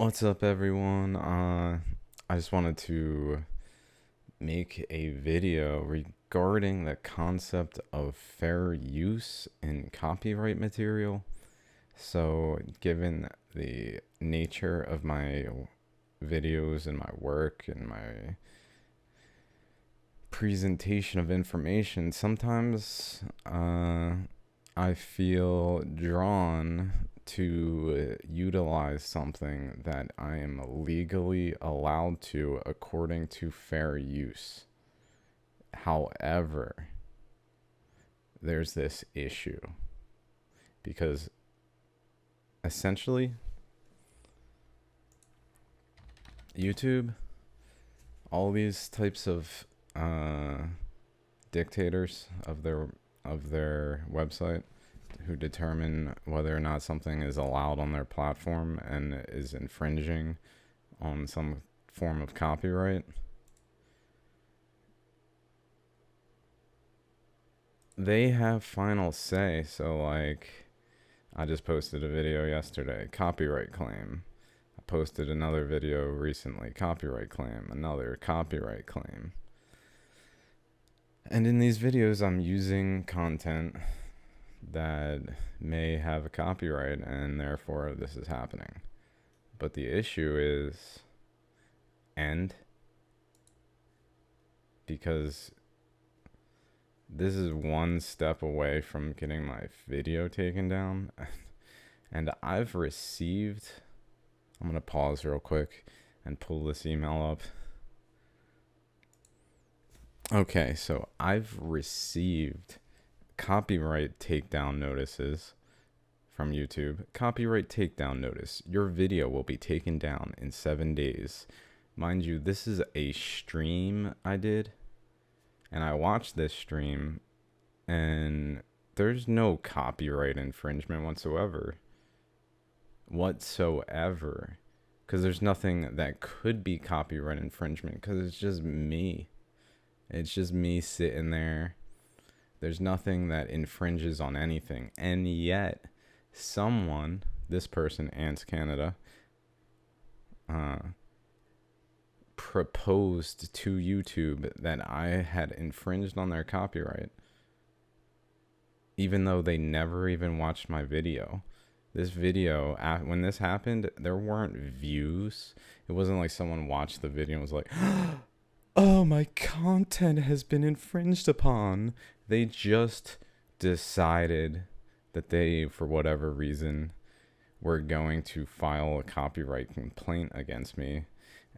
What's up, everyone? I just wanted to make a video regarding the concept of fair use in copyright material. So, given the nature of my videos and my work and my presentation of information, sometimes I feel drawn to utilize something that I am legally allowed to according to fair use. However, there's this issue because essentially YouTube, all these types of dictators of their website who determine whether or not something is allowed on their platform and is infringing on some form of copyright. They have final say. So, like, I just posted a video yesterday, copyright claim. I posted another video recently, copyright claim, another copyright claim. And in these videos, I'm using content that may have a copyright, and therefore this is happening. But the issue is because this is one step away from getting my video taken down. And I've received, I'm going to pause real quick and pull this email up. Okay, so I've received copyright takedown notices from YouTube. Copyright takedown notice. Your video will be taken down in 7 days. Mind you, this is a stream I did, and I watched this stream, and there's no copyright infringement whatsoever. Because there's nothing that could be copyright infringement, because it's just me. It's just me sitting there. There's nothing that infringes on anything. And yet, someone, this person, Ants Canada, proposed to YouTube that I had infringed on their copyright, even though they never even watched my video. This video, when this happened, there weren't views. It wasn't like someone watched the video and was like, oh, my content has been infringed upon. They just decided that they, for whatever reason, were going to file a copyright complaint against me.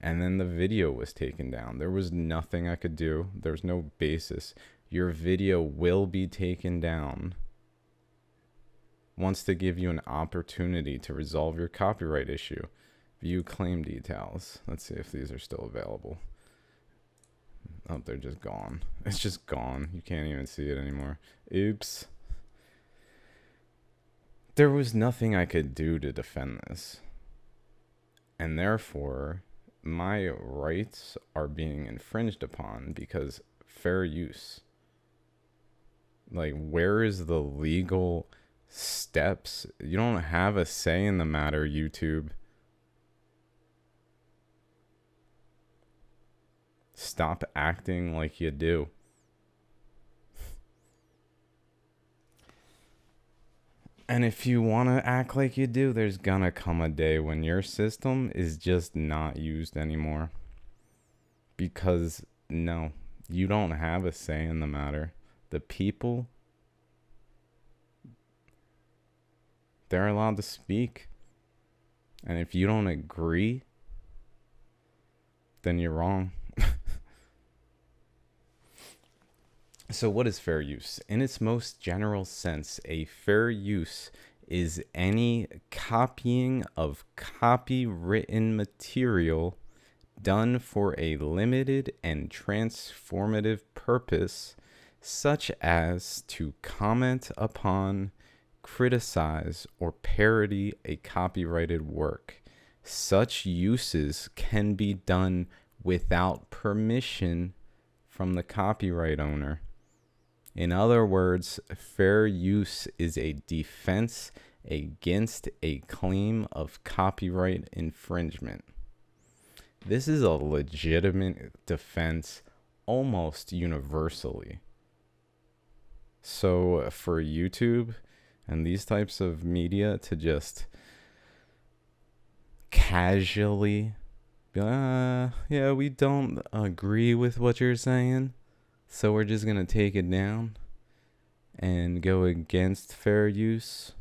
And then the video was taken down. There was nothing I could do. There's no basis. Your video will be taken down. Wants to give you an opportunity to resolve your copyright issue. View claim details. Let's see if these are still available. Oh, they're just gone. It's just gone. You can't even see it anymore. Oops. There was nothing I could do to defend this. And therefore, my rights are being infringed upon because fair use. Like, where is the legal steps? You don't have a say in the matter, YouTube. Stop acting like you do. And if you want to act like you do, there's gonna come a day when your system is just not used anymore. Because, no, you don't have a say in the matter. The people, they're allowed to speak. And if you don't agree, then you're wrong. So what is fair use? In its most general sense, a fair use is any copying of copywritten material done for a limited and transformative purpose, such as to comment upon, criticize, or parody a copyrighted work. Such uses can be done without permission from the copyright owner. In other words, fair use is a defense against a claim of copyright infringement. This is a legitimate defense almost universally. So for YouTube and these types of media to just casually be like, yeah, we don't agree with what you're saying, so we're just going to take it down and go against fair use,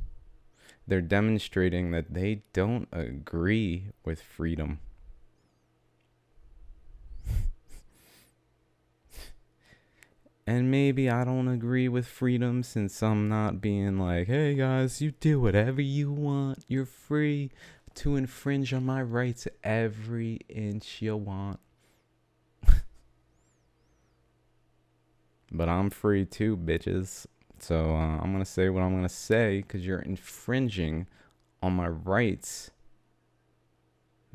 they're demonstrating that they don't agree with freedom. And maybe I don't agree with freedom since I'm not being like, hey guys, you do whatever you want. You're free to infringe on my rights every inch you want. But I'm free too, bitches. So I'm going to say what I'm going to say because you're infringing on my rights,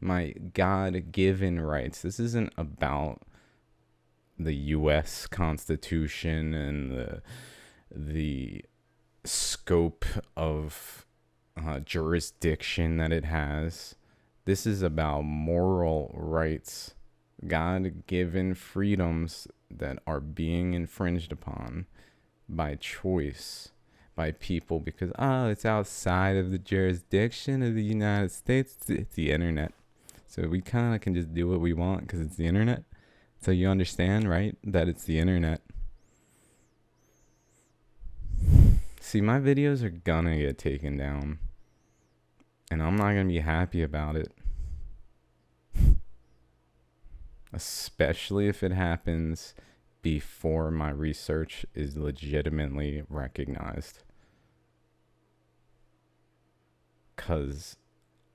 my God-given rights. This isn't about the U.S. Constitution and the scope of jurisdiction that it has. This is about moral rights, God-given freedoms that are being infringed upon by choice, by people because, it's outside of the jurisdiction of the United States. It's the internet. So we kind of can just do what we want because it's the internet. So you understand, right, that it's the internet. See, my videos are gonna get taken down. And I'm not gonna be happy about it. Especially if it happens before my research is legitimately recognized. Because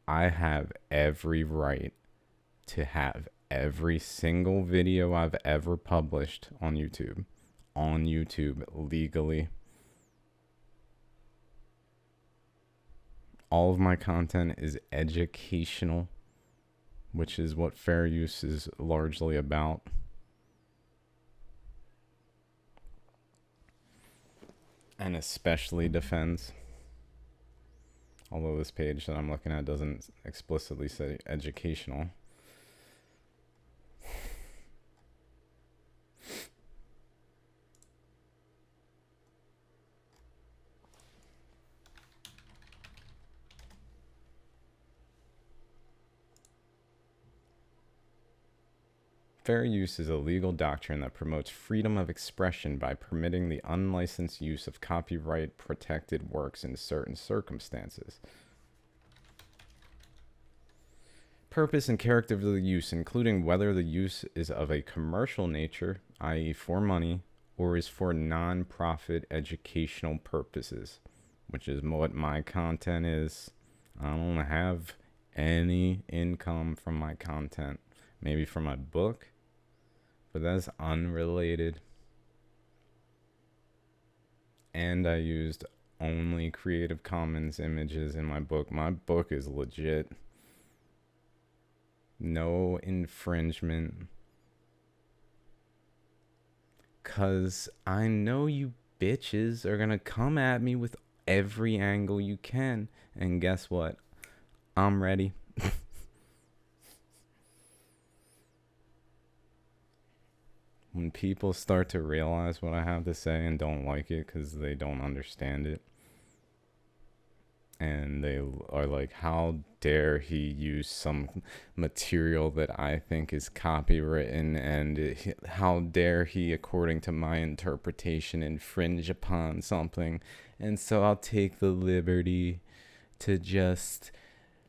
I have every right to have every single video I've ever published on YouTube legally. All of my content is educational, which is what fair use is largely about. And especially defends. Although this page that I'm looking at doesn't explicitly say educational. Fair use is a legal doctrine that promotes freedom of expression by permitting the unlicensed use of copyright-protected works in certain circumstances. Purpose and character of the use, including whether the use is of a commercial nature, i.e. for money, or is for non-profit educational purposes, which is what my content is. I don't have any income from my content. Maybe from my book, but that's unrelated. And I used only Creative Commons images in my book. My book is legit. No infringement. 'Cause I know you bitches are gonna come at me with every angle you can. And guess what? I'm ready. When people start to realize what I have to say and don't like it because they don't understand it, and they are like, how dare he use some material that I think is copywritten, and how dare he, according to my interpretation, infringe upon something. And so I'll take the liberty to just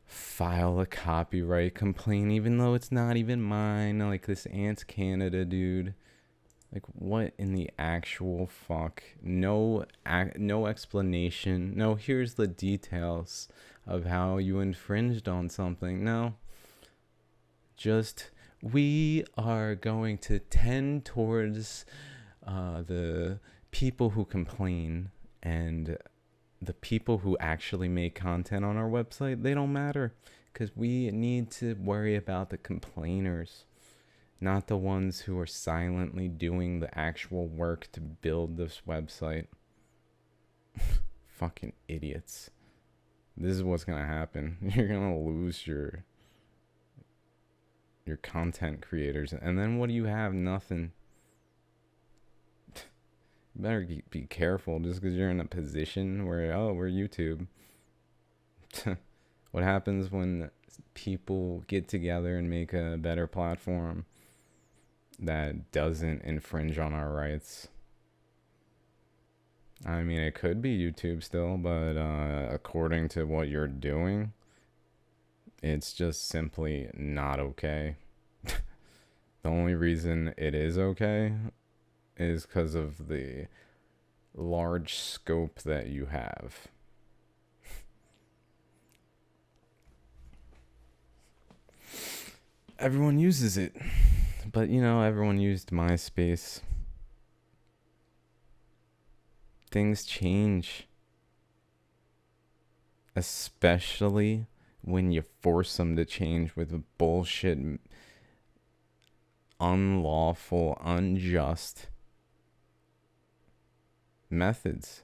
file a copyright complaint even though it's not even mine, like this Ants Canada dude. Like, what in the actual fuck? No explanation. No, here's the details of how you infringed on something. No. Just, we are going to tend towards the people who complain, and the people who actually make content on our website, they don't matter, because we need to worry about the complainers. Not the ones who are silently doing the actual work to build this website. Fucking idiots. This is what's gonna happen. You're gonna lose your content creators, and then what do you have? Nothing. You better be careful just because you're in a position where, oh, we're YouTube. What happens when people get together and make a better platform that doesn't infringe on our rights? I mean, it could be YouTube still, but according to what you're doing, it's just simply not okay. The only reason it is okay is because of the large scope that you have. Everyone uses it, but everyone used MySpace. Things change, especially when you force them to change with bullshit, unlawful, unjust methods.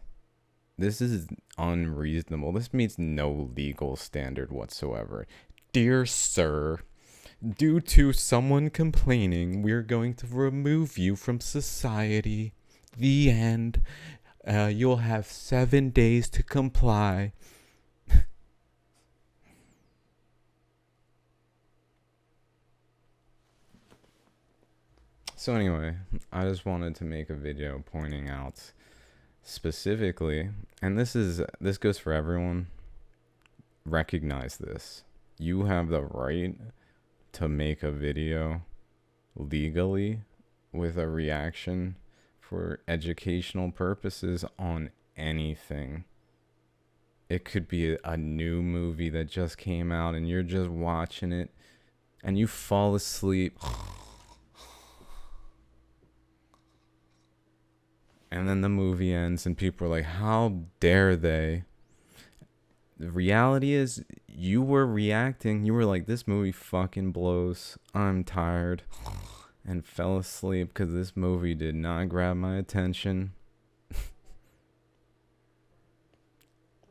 This is unreasonable. This meets no legal standard whatsoever. Dear sir, due to someone complaining, we're going to remove you from society. The end. You'll have 7 days to comply. So anyway, I just wanted to make a video pointing out specifically, and this goes for everyone. Recognize this. You have the right to make a video legally with a reaction for educational purposes on anything. It could be a new movie that just came out and you're just watching it and you fall asleep. And then the movie ends and people are like, how dare they? The reality is you were reacting. You were like, this movie fucking blows. I'm tired. And fell asleep because this movie did not grab my attention.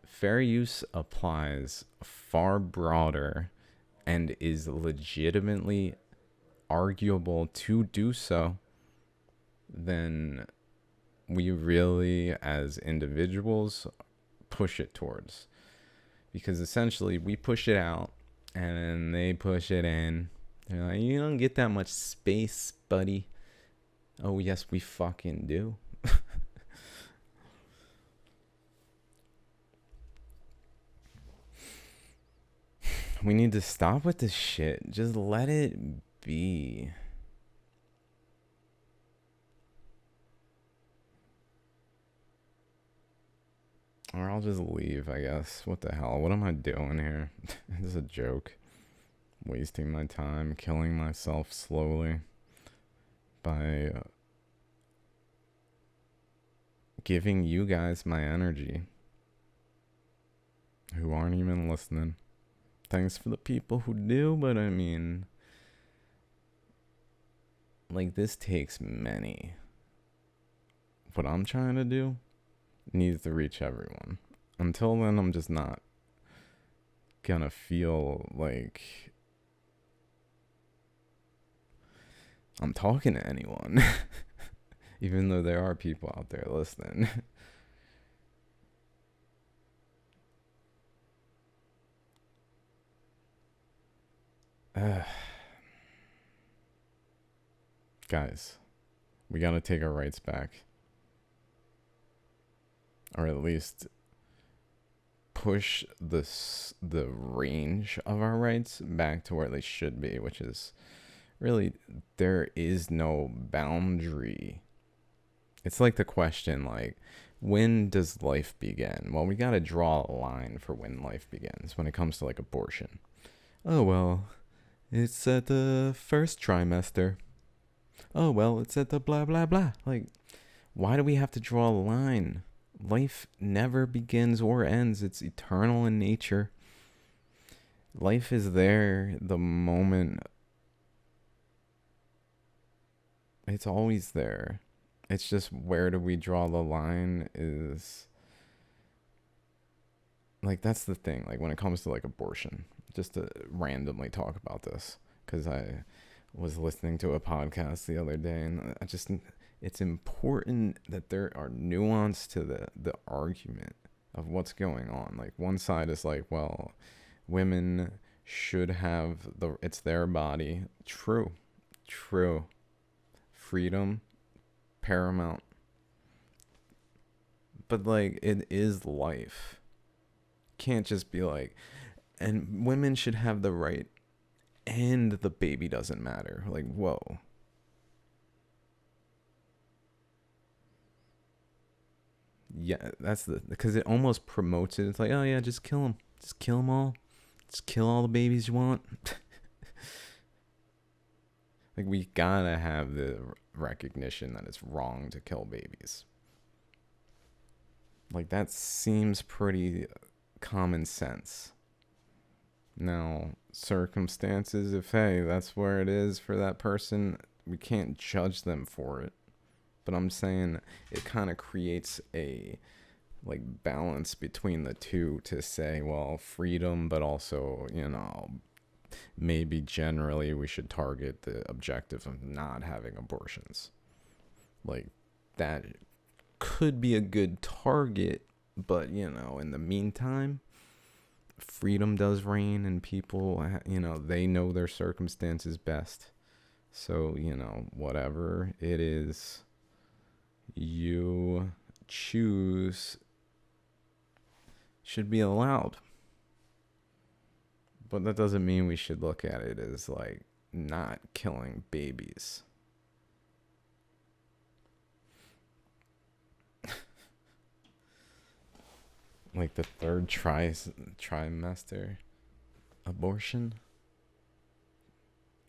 Fair use applies far broader and is legitimately arguable to do so than we really, as individuals, push it towards. Because essentially, we push it out, and then they push it in. They're like, you don't get that much space, buddy. Oh, yes, we fucking do. We need to stop with this shit. Just let it be. Or I'll just leave, I guess. What the hell? What am I doing here? This is a joke. Wasting my time, killing myself slowly by giving you guys my energy who aren't even listening. Thanks for the people who do, but I mean, like, this takes many. What I'm trying to do needs to reach everyone. Until then, I'm just not gonna feel like I'm talking to anyone. Even though there are people out there listening. Guys, we gotta take our rights back. Or at least push the range of our rights back to where they should be, which is really, there is no boundary. It's like the question, like, when does life begin? Well, we gotta draw a line for when life begins when it comes to, like, abortion. Oh, well, it's at the first trimester. Oh, well, it's at the blah, blah, blah. Like, why do we have to draw a line? Life never begins or ends. It's eternal in nature. Life is there the moment. It's always there. It's just, where do we draw the line is like that's the thing. Like when it comes to like abortion, just to randomly talk about this, because I was listening to a podcast the other day, and I just it's important that there are nuance to the argument of what's going on. Like one side is like, well, women should have it's their body. True. Freedom paramount. But like it is life. Can't just be like, and women should have the right and the baby doesn't matter. Like, whoa. Yeah, that's because it almost promotes it. It's like, oh yeah, just kill them. Just kill them all. Just kill all the babies you want. Like, we gotta have the recognition that it's wrong to kill babies. Like, that seems pretty common sense. Now, circumstances, if hey, that's where it is for that person, we can't judge them for it. But I'm saying it kind of creates a like balance between the two to say, well, freedom, but also, maybe generally we should target the objective of not having abortions. Like, that could be a good target, but, in the meantime, freedom does reign and people, they know their circumstances best. So, whatever it is you choose should be allowed. But that doesn't mean we should look at it as like not killing babies. Like the third trimester abortion.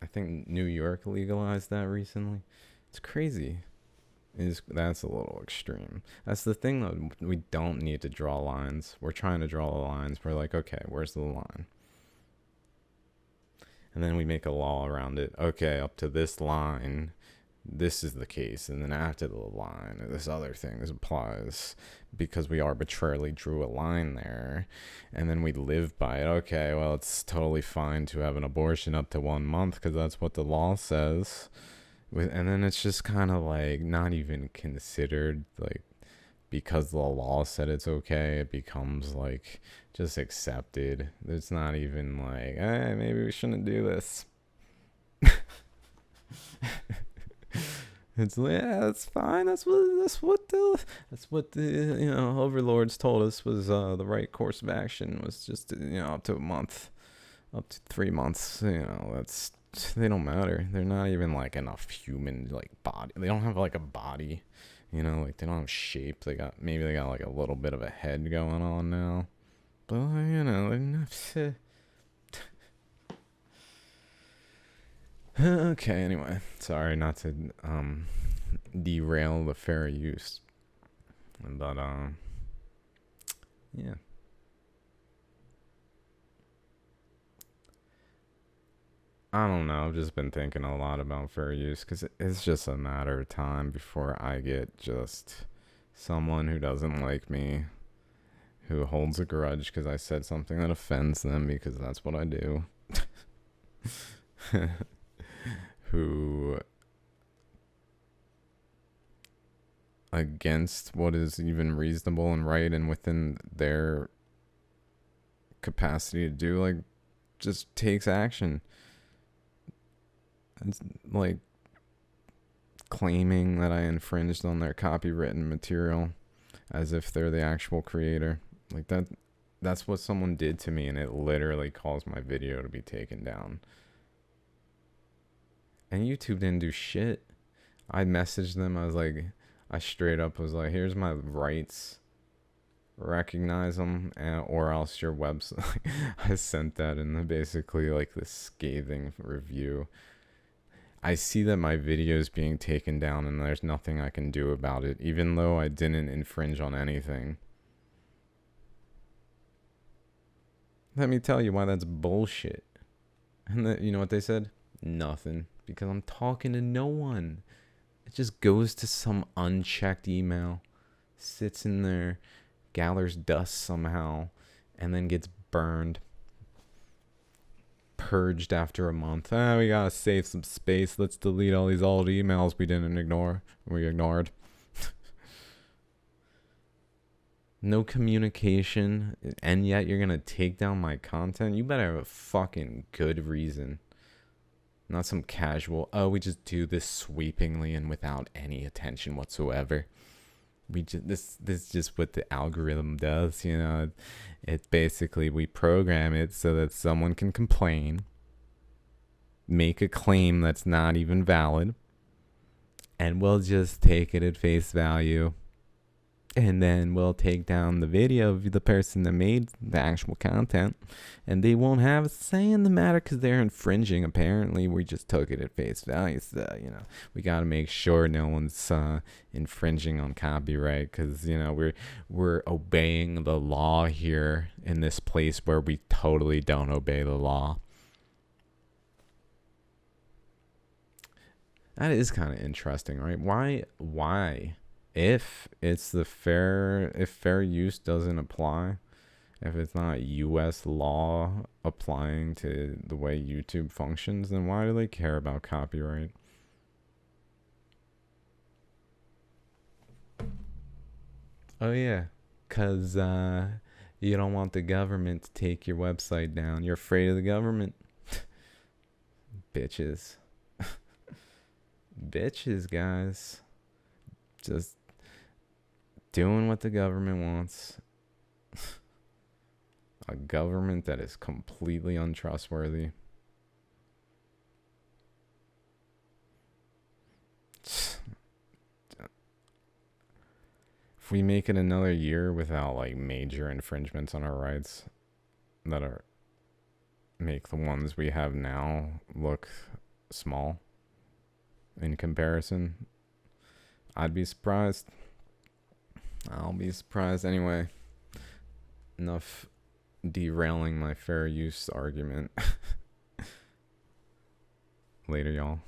I think New York legalized that recently. It's crazy. That's a little extreme. That's the thing though. We don't need to draw lines. We're trying to draw the lines. We're like, okay, where's the line? And then we make a law around it. Okay, up to this line, this is the case. And then after the line, this other thing applies because we arbitrarily drew a line there. And then we live by it. Okay, well, it's totally fine to have an abortion up to 1 month because that's what the law says. And then it's just kind of like not even considered, like, because the law said it's okay, it becomes like just accepted. It's not even like, hey, maybe we shouldn't do this. It's like, yeah, that's fine. That's what the overlords told us was the right course of action, was just up to a month, up to 3 months. That's, they don't matter. They're not even like enough human like body. They don't have like a body, like they don't have shape. They got like a little bit of a head going on now, but okay. Anyway, sorry not to derail the fair use, but yeah. I don't know. I've just been thinking a lot about fair use because it's just a matter of time before I get just someone who doesn't like me, who holds a grudge because I said something that offends them because that's what I do, who, against what is even reasonable and right and within their capacity to do, like, just takes action. It's like claiming that I infringed on their copywritten material as if they're the actual creator. Like that's what someone did to me, and it literally caused my video to be taken down. And YouTube didn't do shit. I messaged them. I straight up was like, here's my rights. Recognize them, or else your website. I sent that in basically like this scathing review. I see that my video is being taken down and there's nothing I can do about it, even though I didn't infringe on anything. Let me tell you why that's bullshit. And you know what they said? Nothing. Because I'm talking to no one. It just goes to some unchecked email, sits in there, gathers dust somehow, and then gets burned, purged after a month. We gotta save some space. Let's delete all these old emails we ignored. No communication, and yet you're gonna take down my content? You better have a fucking good reason. Not some casual, oh, we just do this sweepingly and without any attention whatsoever. This is just what the algorithm does, you know. It basically, we program it so that someone can complain, make a claim that's not even valid, and we'll just take it at face value. And then we'll take down the video of the person that made the actual content, and they won't have a say in the matter because they're infringing. Apparently, we just took it at face value. So, you know, we got to make sure no one's infringing on copyright, because, you know, we're obeying the law here in this place where we totally don't obey the law. That is kind of interesting, right? Why? If fair use doesn't apply, if it's not U.S. law applying to the way YouTube functions, then why do they care about copyright? Oh yeah, because you don't want the government to take your website down. You're afraid of the government. Bitches. Bitches, guys. Just doing what the government wants. A government that is completely untrustworthy. If we make it another year without like major infringements on our rights that are make the ones we have now look small in comparison, I'd be surprised. I'll be surprised. Anyway, enough derailing my fair use argument. Later, y'all.